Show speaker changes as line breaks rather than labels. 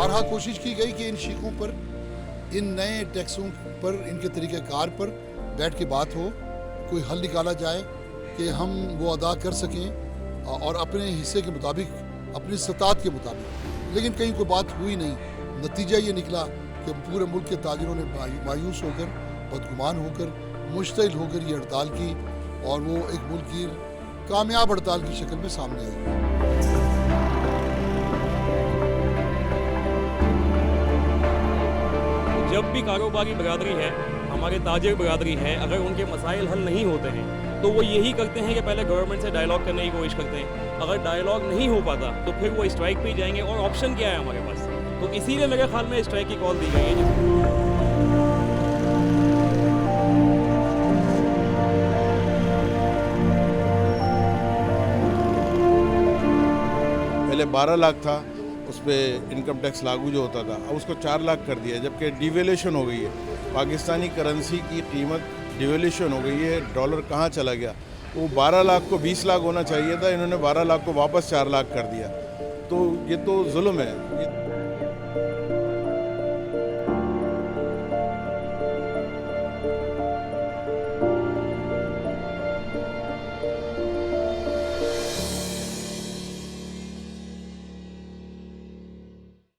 बारहा कोशिश की गई कि इन शीखों पर, इन नए टैक्सों पर, इनके तरीक़ेकार पर बैठ के बात हो, कोई हल निकाला जाए कि हम वो अदा कर सकें और अपने हिस्से के मुताबिक, अपनी सतात के मुताबिक। लेकिन कहीं कोई बात हुई नहीं। नतीजा ये निकला कि पूरे मुल्क के ताजिरों ने मायूस होकर, बदगुमान होकर, मुश्तइल होकर ये हड़ताल की और वो एक मुल्क की कामयाब हड़ताल की शक्ल में सामने आई।
जब भी कारोबारी बरादरी है, हमारे ताजिर बरादरी है, अगर उनके मसाइल हल नहीं होते हैं तो वो यही करते हैं कि पहले गवर्नमेंट से डायलॉग करने की कोशिश करते हैं। अगर डायलॉग नहीं हो पाता तो फिर वो स्ट्राइक पे ही जाएंगे और ऑप्शन क्या है हमारे पास। तो इसीलिए मेरे ख्याल में स्ट्राइक की कॉल दी गई है।
पहले 12 लाख था, उस पर इनकम टैक्स लागू जो होता था, अब उसको 4 लाख कर दिया, जबकि डिवेल्यूशन हो गई है। पाकिस्तानी करेंसी की कीमत डिवेल्यूशन हो गई है, डॉलर कहाँ चला गया। वो 12 लाख को 20 लाख होना चाहिए था, इन्होंने 12 लाख को वापस 4 लाख कर दिया। तो ये तो जुल्म है।